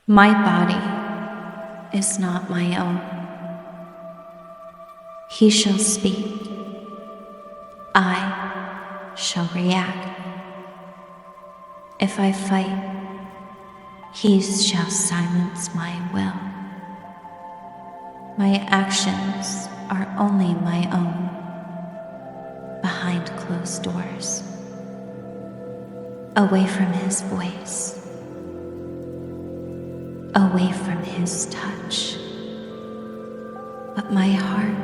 My body is not my own. He shall speak. I shall react. If I fight, he shall silence my will. My actions are only my own, behind closed doors, away from his voice, away from his touch. But my heart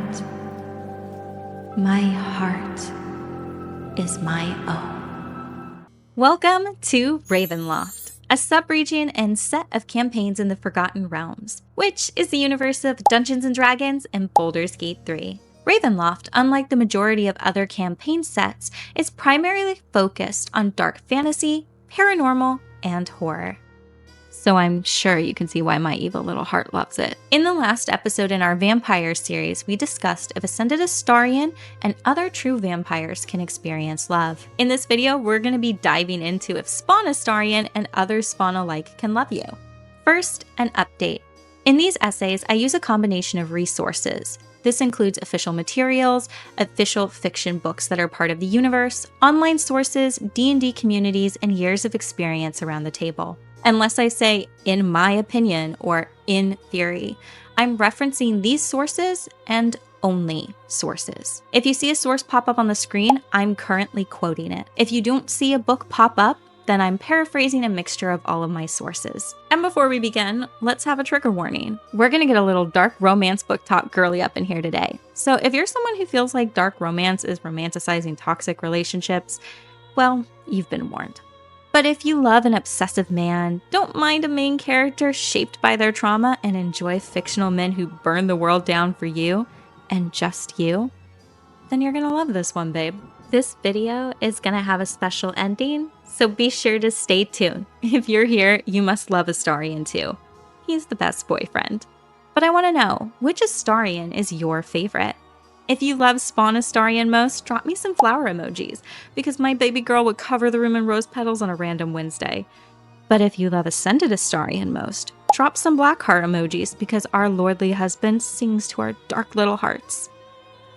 is my own. Welcome to Ravenloft, a sub-region and set of campaigns in the Forgotten Realms, which is the universe of Dungeons & Dragons and Baldur's Gate 3. Ravenloft, unlike the majority of other campaign sets, is primarily focused on dark fantasy, paranormal, and horror. So I'm sure you can see why my evil little heart loves it. In the last episode in our vampire series, we discussed if ascended Astarion and other true vampires can experience love. In this video, we're going to be diving into if Spawn Astarion and other Spawn alike can love you. First, an update. In these essays, I use a combination of resources. This includes official materials, official fiction books that are part of the universe, online sources, D&D communities, and years of experience around the table. Unless I say, in my opinion, or in theory, I'm referencing these sources and only sources. If you see a source pop up on the screen, I'm currently quoting it. If you don't see a book pop up, then I'm paraphrasing a mixture of all of my sources. And before we begin, let's have a trigger warning. We're gonna get a little dark romance book talk girly up in here today. So if you're someone who feels like dark romance is romanticizing toxic relationships, well, you've been warned. But if you love an obsessive man, don't mind a main character shaped by their trauma, and enjoy fictional men who burn the world down for you, and just you, then you're gonna love this one, babe. This video is gonna have a special ending, so be sure to stay tuned. If you're here, you must love Astarion too. He's the best boyfriend. But I wanna know, which Astarion is your favorite? If you love Spawn Astarion most, drop me some flower emojis, because my baby girl would cover the room in rose petals on a random Wednesday. But if you love Ascended Astarion most, drop some black heart emojis, because our lordly husband sings to our dark little hearts.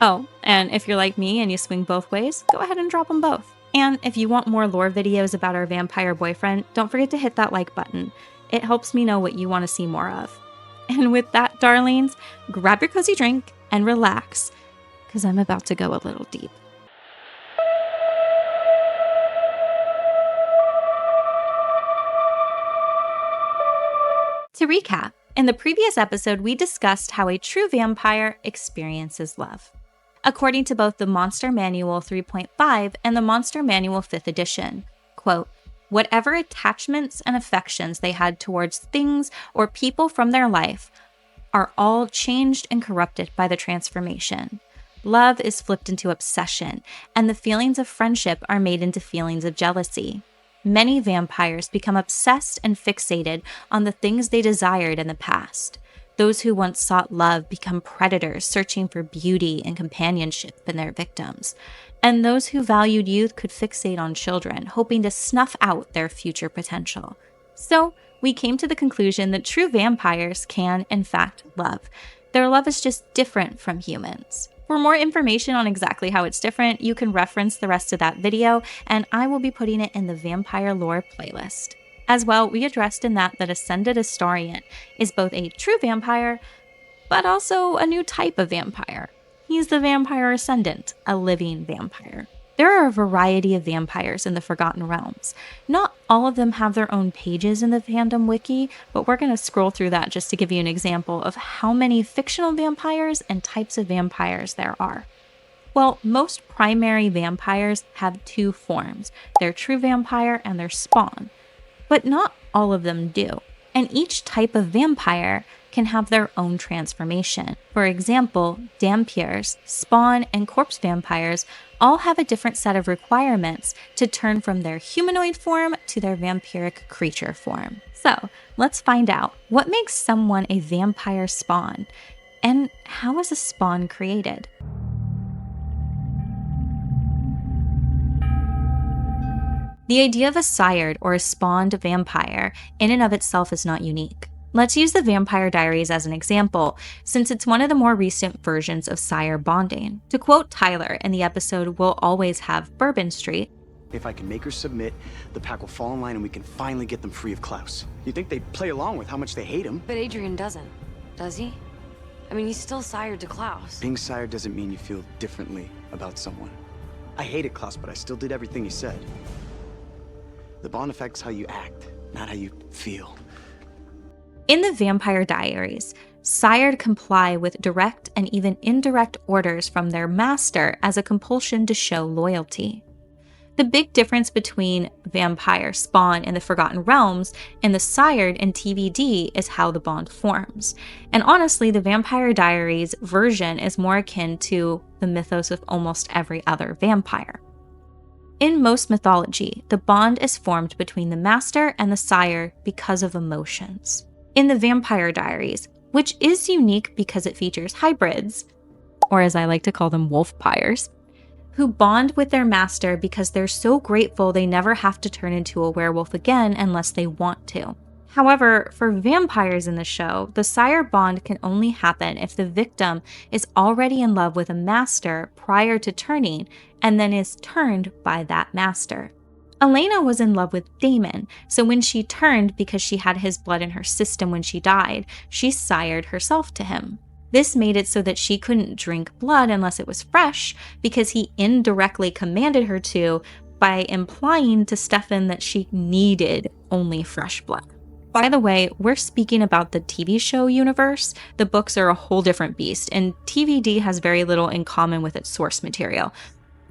Oh, and if you're like me and you swing both ways, go ahead and drop them both. And if you want more lore videos about our vampire boyfriend, don't forget to hit that like button. It helps me know what you want to see more of. And with that, darlings, grab your cozy drink and relax, because I'm about to go a little deep. To recap, in the previous episode, we discussed how a true vampire experiences love. According to both the Monster Manual 3.5 and the Monster Manual 5th edition, quote, whatever attachments and affections they had towards things or people from their life are all changed and corrupted by the transformation. Love is flipped into obsession, and the feelings of friendship are made into feelings of jealousy. Many vampires become obsessed and fixated on the things they desired in the past. Those who once sought love become predators searching for beauty and companionship in their victims. And those who valued youth could fixate on children, hoping to snuff out their future potential. So, we came to the conclusion that true vampires can, in fact, love. Their love is just different from humans. For more information on exactly how it's different, you can reference the rest of that video, and I will be putting it in the Vampire Lore playlist. As well, we addressed in that Ascended Astarion is both a true vampire, but also a new type of vampire. He's the Vampire Ascendant, a living vampire. There are a variety of vampires in the Forgotten Realms. Not all of them have their own pages in the fandom wiki, but we're going to scroll through that just to give you an example of how many fictional vampires and types of vampires there are. Well, most primary vampires have two forms, their true vampire and their spawn, but not all of them do. And each type of vampire can have their own transformation. For example, Dampiers, Spawn, and Corpse vampires all have a different set of requirements to turn from their humanoid form to their vampiric creature form. So, let's find out what makes someone a vampire spawn, and how is a spawn created? The idea of a sired or a spawned vampire in and of itself is not unique. Let's use the Vampire Diaries as an example, since it's one of the more recent versions of Sire bonding. To quote Tyler in the episode We'll Always Have Bourbon Street, "If I can make her submit, the pack will fall in line and we can finally get them free of Klaus." You think they'd play along with how much they hate him? But Adrian doesn't, does he? I mean, he's still Sire to Klaus. Being Sire doesn't mean you feel differently about someone. I hated Klaus, but I still did everything he said. The bond affects how you act, not how you feel. In the Vampire Diaries, Sire comply with direct and even indirect orders from their master as a compulsion to show loyalty. The big difference between Vampire, Spawn, and the Forgotten Realms and the Sired and TVD is how the bond forms. And honestly, the Vampire Diaries version is more akin to the mythos of almost every other vampire. In most mythology, the bond is formed between the master and the sire because of emotions. In the Vampire Diaries, which is unique because it features hybrids, or as I like to call them, wolfpires, who bond with their master because they're so grateful they never have to turn into a werewolf again unless they want to. However, for vampires in the show, the sire bond can only happen if the victim is already in love with a master prior to turning and then is turned by that master. Elena was in love with Damon, so when she turned because she had his blood in her system when she died, she sired herself to him. This made it so that she couldn't drink blood unless it was fresh because he indirectly commanded her to by implying to Stefan that she needed only fresh blood. By the way, we're speaking about the TV show universe. The books are a whole different beast, and TVD has very little in common with its source material,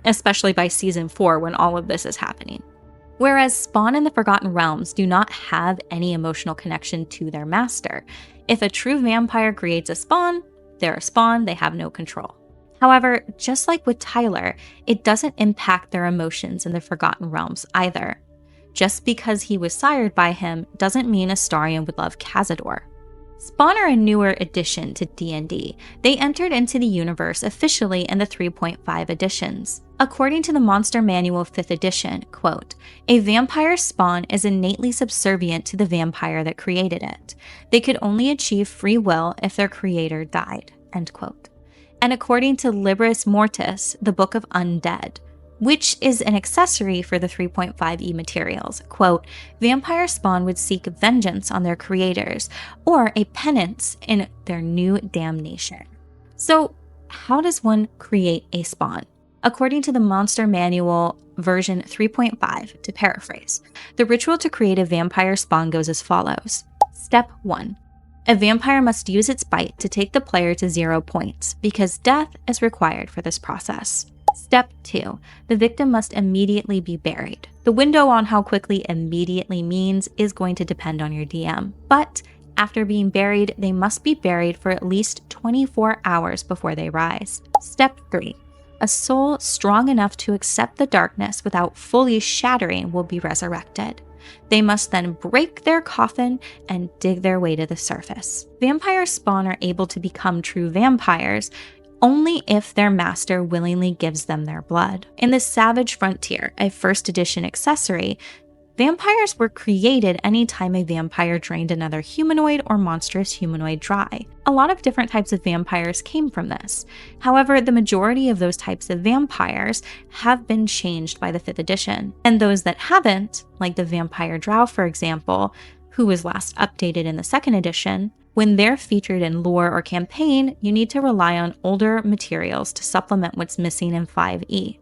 especially by season 4 when all of this is happening. Whereas Spawn and the Forgotten Realms do not have any emotional connection to their master. If a true vampire creates a spawn, they're a spawn, they have no control. However, just like with Tyler, it doesn't impact their emotions in the Forgotten Realms either. Just because he was sired by him doesn't mean Astarion would love Cazador. Spawn are a newer addition to D&D. They entered into the universe officially in the 3.5 editions. According to the Monster Manual 5th edition, quote, "A vampire spawn is innately subservient to the vampire that created it. They could only achieve free will if their creator died," end quote. And according to Libris Mortis, the Book of Undead, which is an accessory for the 3.5e materials, quote, "Vampire spawn would seek vengeance on their creators, or a penance in their new damnation." So how does one create a spawn? According to the Monster Manual version 3.5, to paraphrase, the ritual to create a vampire spawn goes as follows. Step 1. A vampire must use its bite to take the player to 0 points, because death is required for this process. Step 2. The victim must immediately be buried. The window on how quickly immediately means is going to depend on your DM, but after being buried, they must be buried for at least 24 hours before they rise. Step 3. A soul strong enough to accept the darkness without fully shattering will be resurrected. They must then break their coffin and dig their way to the surface. Vampire spawn are able to become true vampires only if their master willingly gives them their blood. In the Savage Frontier, a 1st edition accessory, vampires were created anytime a vampire drained another humanoid or monstrous humanoid dry. A lot of different types of vampires came from this. However, the majority of those types of vampires have been changed by the 5th edition, and those that haven't, like the vampire drow for example, who was last updated in the 2nd edition, when they're featured in lore or campaign, you need to rely on older materials to supplement what's missing in 5e.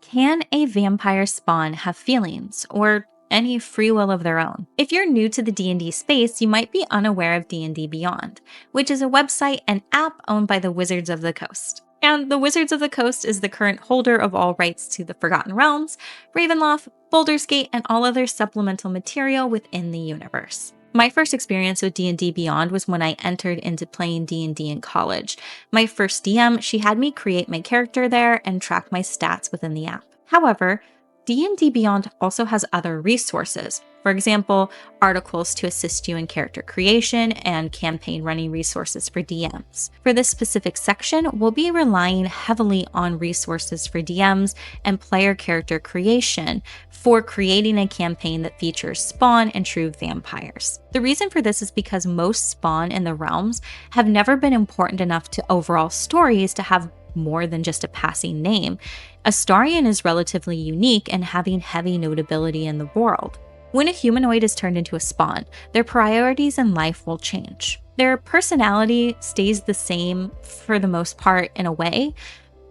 Can a vampire spawn have feelings or any free will of their own? If you're new to the D&D space, you might be unaware of D&D Beyond, which is a website and app owned by the Wizards of the Coast. And the Wizards of the Coast is the current holder of all rights to the Forgotten Realms, Ravenloft, Baldur's Gate, and all other supplemental material within the universe. My first experience with D&D Beyond was when I entered into playing D&D in college. My first DM, she had me create my character there and track my stats within the app. However, D&D Beyond also has other resources. For example, articles to assist you in character creation and campaign running resources for DMs. For this specific section, we'll be relying heavily on resources for DMs and player character creation for creating a campaign that features Spawn and true vampires. The reason for this is because most Spawn in the realms have never been important enough to overall stories to have more than just a passing name. Astarion is relatively unique and having heavy notability in the world. When a humanoid is turned into a Spawn, their priorities in life will change. Their personality stays the same for the most part in a way,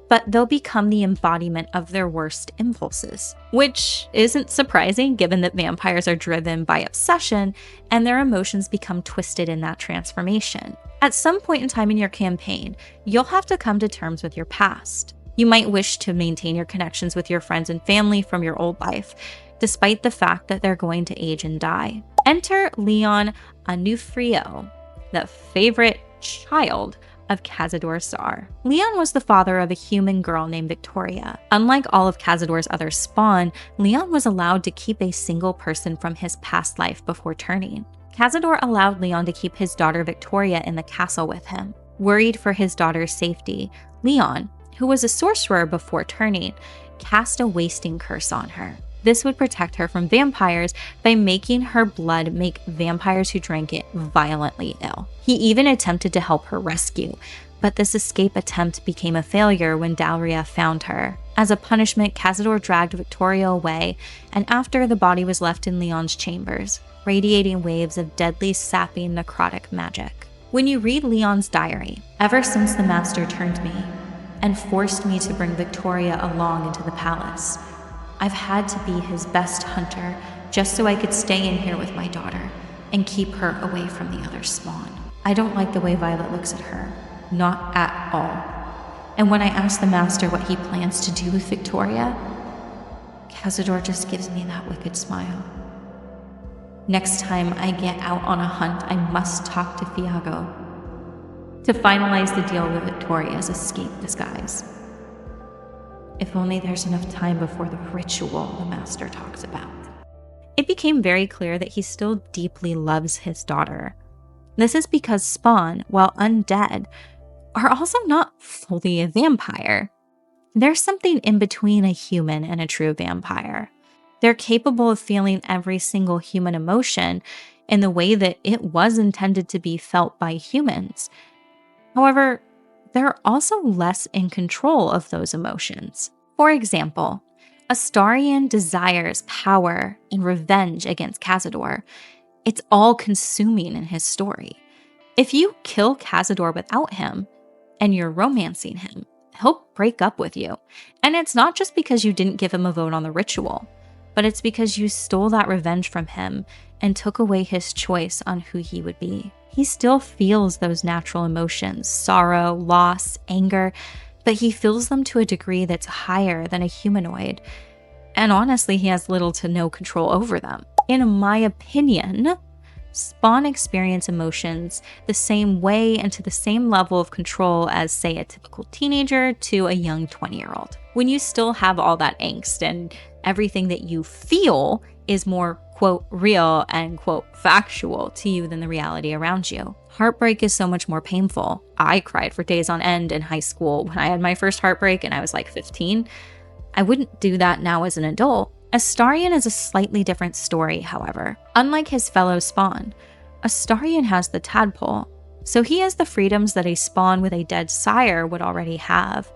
but they'll become the embodiment of their worst impulses, which isn't surprising given that vampires are driven by obsession and their emotions become twisted in that transformation. At some point in time in your campaign, you'll have to come to terms with your past. You might wish to maintain your connections with your friends and family from your old life, despite the fact that they're going to age and die. Enter Leon Onufrio, the favorite child of Cazador Sar. Leon was the father of a human girl named Victoria. Unlike all of Cazador's other Spawn, Leon was allowed to keep a single person from his past life before turning. Cazador allowed Leon to keep his daughter Victoria in the castle with him. Worried for his daughter's safety, Leon, who was a sorcerer before turning, cast a wasting curse on her. This would protect her from vampires by making her blood make vampires who drank it violently ill. He even attempted to help her rescue, but this escape attempt became a failure when Dalria found her. As a punishment, Cazador dragged Victoria away, and after the body was left in Leon's chambers, radiating waves of deadly, sapping, necrotic magic. When you read Leon's diary, ever since the Master turned me and forced me to bring Victoria along into the palace, I've had to be his best hunter just so I could stay in here with my daughter and keep her away from the other Spawn. I don't like the way Violet looks at her. Not at all. And when I ask the Master what he plans to do with Victoria, Cazador just gives me that wicked smile. Next time I get out on a hunt, I must talk to Fiago to finalize the deal with Victoria's escape disguise. If only there's enough time before the ritual the Master talks about. It became very clear that he still deeply loves his daughter. This is because Spawn, while undead, are also not fully a vampire. There's something in between a human and a true vampire. They're capable of feeling every single human emotion in the way that it was intended to be felt by humans. However, they're also less in control of those emotions. For example, Astarion desires power and revenge against Cazador. It's all consuming in his story. If you kill Cazador without him, and you're romancing him, he'll break up with you. And it's not just because you didn't give him a vote on the ritual, but it's because you stole that revenge from him and took away his choice on who he would be. He still feels those natural emotions, sorrow, loss, anger, but he feels them to a degree that's higher than a humanoid. And honestly, he has little to no control over them. In my opinion, Spawn experience emotions the same way and to the same level of control as, say, a typical teenager to a young 20-year-old. When you still have all that angst and everything that you feel is more, quote, real and, quote, factual to you than the reality around you. Heartbreak is so much more painful. I cried for days on end in high school when I had my first heartbreak and I was like 15. I wouldn't do that now as an adult. Astarion is a slightly different story, however. Unlike his fellow Spawn, Astarion has the tadpole, so he has the freedoms that a Spawn with a dead sire would already have,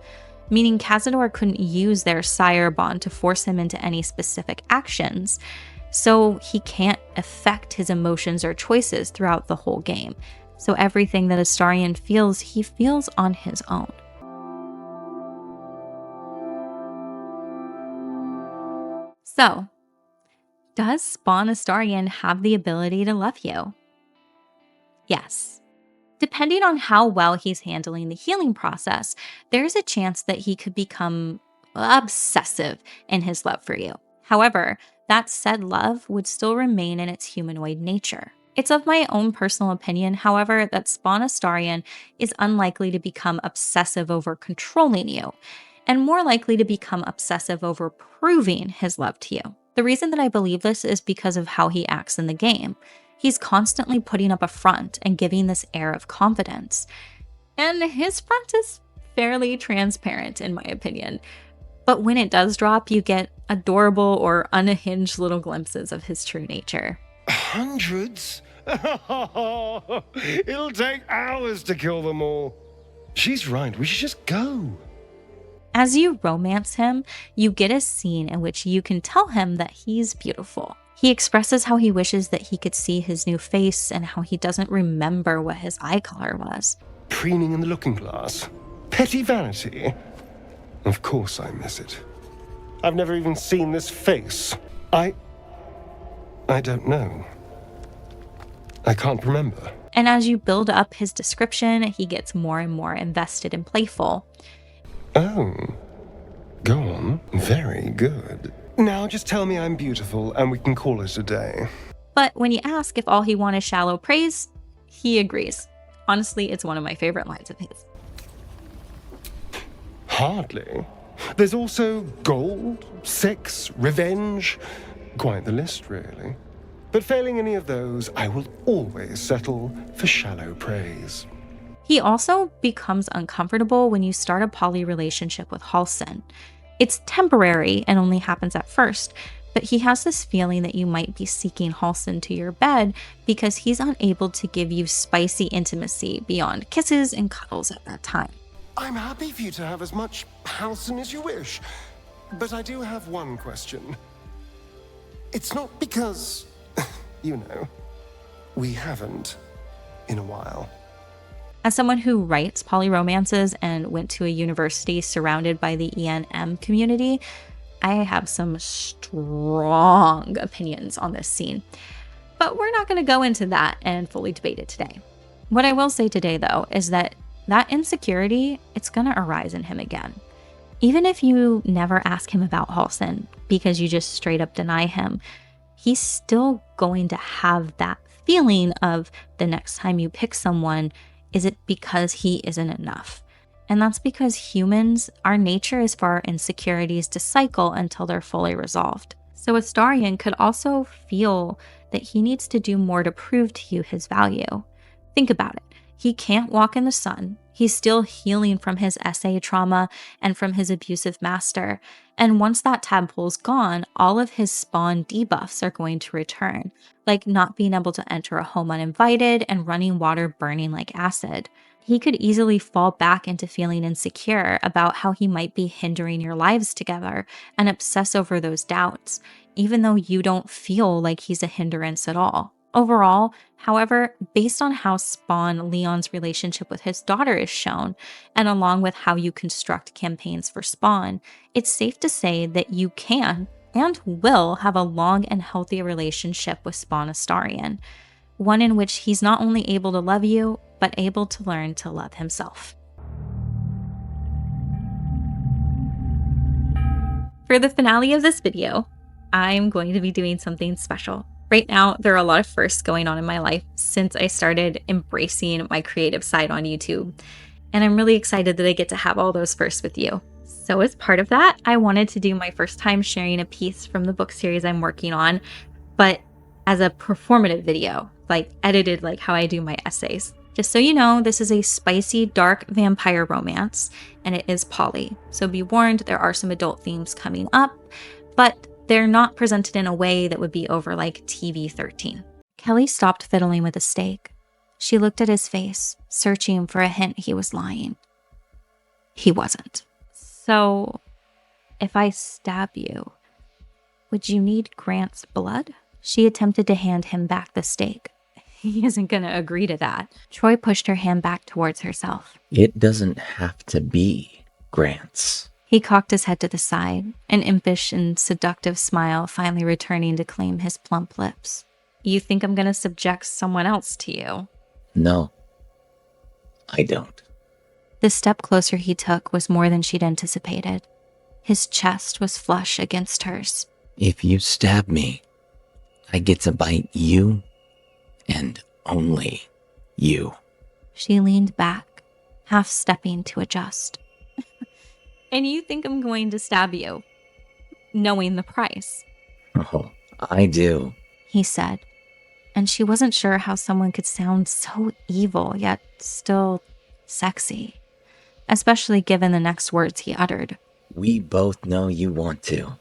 meaning Cazador couldn't use their sire bond to force him into any specific actions, so he can't affect his emotions or choices throughout the whole game. So everything that Astarion feels, he feels on his own. So, does Spawn Astarion have the ability to love you? Yes. Depending on how well he's handling the healing process, there's a chance that he could become obsessive in his love for you. However, that said love would still remain in its humanoid nature. It's of my own personal opinion, however, that Spawn Astarion is unlikely to become obsessive over controlling you. and more likely to become obsessive over proving his love to you. The reason that I believe this is because of how he acts in the game. He's constantly putting up a front and giving this air of confidence. And his front is fairly transparent, in my opinion. But when it does drop, you get adorable or unhinged little glimpses of his true nature. Hundreds? It'll take hours to kill them all. She's right, we should just go. As you romance him, you get a scene in which you can tell him that he's beautiful. He expresses how he wishes that he could see his new face and how he doesn't remember what his eye color was. Preening in the looking glass. Petty vanity. Of course I miss it. I've never even seen this face. I don't know. I can't remember. And as you build up his description, he gets more and more invested and playful. Oh. Go on. Very good. Now just tell me I'm beautiful and we can call it a day. But when you ask if all he wants is shallow praise, he agrees. Honestly, it's one of my favorite lines of his. Hardly. There's also gold, sex, revenge. Quite the list, really. But failing any of those, I will always settle for shallow praise. He also becomes uncomfortable when you start a poly relationship with Halsin. It's temporary and only happens at first, but he has this feeling that you might be seeking Halsin to your bed because he's unable to give you spicy intimacy beyond kisses and cuddles at that time. I'm happy for you to have as much Halsin as you wish, but I do have one question. It's not because, you know, we haven't in a while. As someone who writes polyromances and went to a university surrounded by the ENM community, I have some strong opinions on this scene. But we're not going to go into that and fully debate it today. What I will say today, though, is that insecurity, it's going to arise in him again. Even if you never ask him about Halsin because you just straight up deny him, he's still going to have that feeling of the next time you pick someone, is it because he isn't enough? And that's because humans, our nature is for our insecurities to cycle until they're fully resolved. So Astarion could also feel that he needs to do more to prove to you his value. Think about it. He can't walk in the sun. He's still healing from his SA trauma and from his abusive master. And once that tadpole's gone, all of his spawn debuffs are going to return, like not being able to enter a home uninvited and running water burning like acid. He could easily fall back into feeling insecure about how he might be hindering your lives together and obsess over those doubts, even though you don't feel like he's a hindrance at all. Overall, however, based on how Spawn Leon's relationship with his daughter is shown, and along with how you construct campaigns for Spawn, it's safe to say that you can and will have a long and healthy relationship with Spawn Astarion, one in which he's not only able to love you, but able to learn to love himself. For the finale of this video, I'm going to be doing something special. Right now, there are a lot of firsts going on in my life since I started embracing my creative side on YouTube. And I'm really excited that I get to have all those firsts with you. So as part of that, I wanted to do my first time sharing a piece from the book series I'm working on, but as a performative video, like edited like how I do my essays. Just so you know, this is a spicy, dark vampire romance, and it is poly. So be warned, there are some adult themes coming up, but they're not presented in a way that would be over like TV-13. Kelly stopped fiddling with a steak. She looked at his face, searching for a hint he was lying. He wasn't. So, if I stab you, would you need Grant's blood? She attempted to hand him back the steak. He isn't gonna agree to that. Troy pushed her hand back towards herself. It doesn't have to be Grant's. He cocked his head to the side, an impish and seductive smile finally returning to claim his plump lips. You think I'm gonna subject someone else to you? No, I don't. The step closer he took was more than she'd anticipated. His chest was flush against hers. If you stab me, I get to bite you and only you. She leaned back, half stepping to adjust. And you think I'm going to stab you, knowing the price, Oh, I do. he said. And she wasn't sure how someone could sound so evil yet still sexy, especially given the next words he uttered. We both know you want to.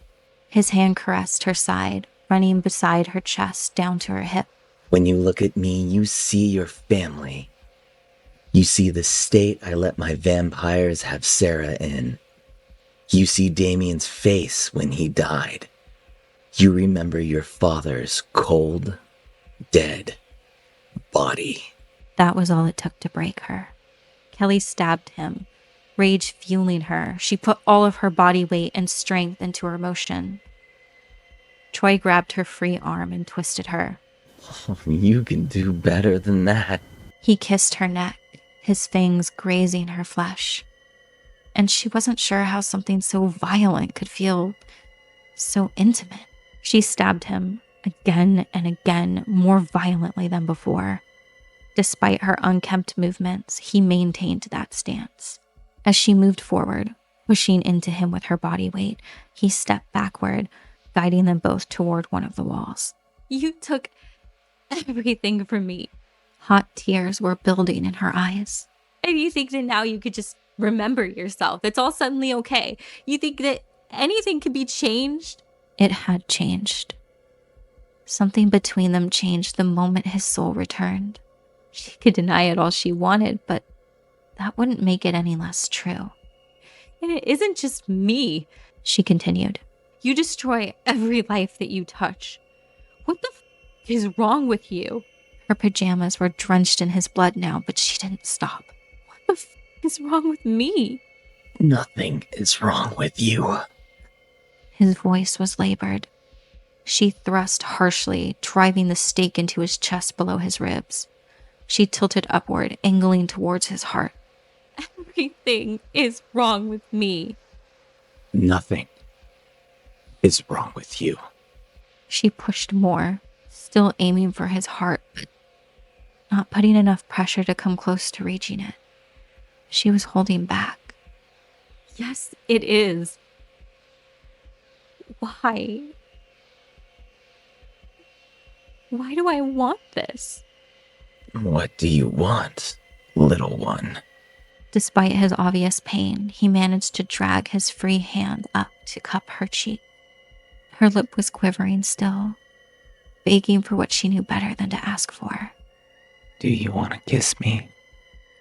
His hand caressed her side, running beside her chest down to her hip. When you look at me, you see your family. You see the state I let my vampires have Sire in. You see Damien's face when he died. You remember your father's cold, dead body. That was all it took to break her. Kelly stabbed him, rage fueling her. She put all of her body weight and strength into her motion. Troy grabbed her free arm and twisted her. Oh, you can do better than that. He kissed her neck, his fangs grazing her flesh. And she wasn't sure how something so violent could feel so intimate. She stabbed him again and again, more violently than before. Despite her unkempt movements, he maintained that stance. As she moved forward, pushing into him with her body weight, he stepped backward, guiding them both toward one of the walls. You took everything from me. Hot tears were building in her eyes. And you think that now you could just remember yourself? It's all suddenly okay. You think that anything could be changed? It had changed. Something between them changed the moment his soul returned. She could deny it all she wanted, but that wouldn't make it any less true. And it isn't just me, she continued. You destroy every life that you touch. What the is wrong with you? Her pajamas were drenched in his blood now, but she didn't stop. What the is wrong with me? Nothing is wrong with you. His voice was labored. She thrust harshly, driving the stake into his chest below his ribs. She tilted upward, angling towards his heart. Everything is wrong with me. Nothing is wrong with you. She pushed more, still aiming for his heart, but not putting enough pressure to come close to reaching it. She was holding back. Yes, it is. Why? Why do I want this? What do you want, little one? Despite his obvious pain, he managed to drag his free hand up to cup her cheek. Her lip was quivering still, begging for what she knew better than to ask for. Do you want to kiss me?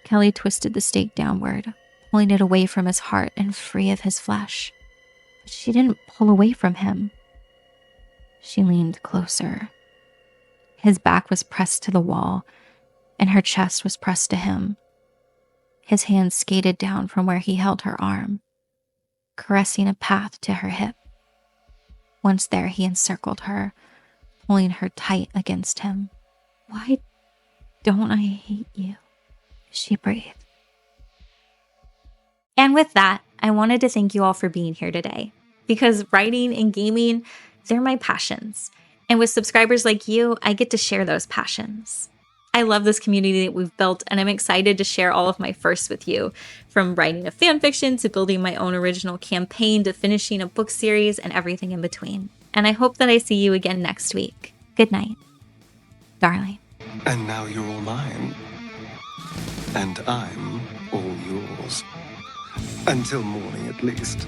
Kelly twisted the stake downward, pulling it away from his heart and free of his flesh. But she didn't pull away from him. She leaned closer. His back was pressed to the wall, and her chest was pressed to him. His hand skated down from where he held her arm, caressing a path to her hip. Once there, he encircled her, pulling her tight against him. Why don't I hate you? She breathed. And with that, I wanted to thank you all for being here today, because writing and gaming, they're my passions. And with subscribers like you, I get to share those passions. I love this community that we've built, and I'm excited to share all of my firsts with you, from writing a fan fiction to building my own original campaign to finishing a book series and everything in between. And I hope that I see you again next week. Good night, darling. And now you're all mine. And I'm all yours. Until morning, at least.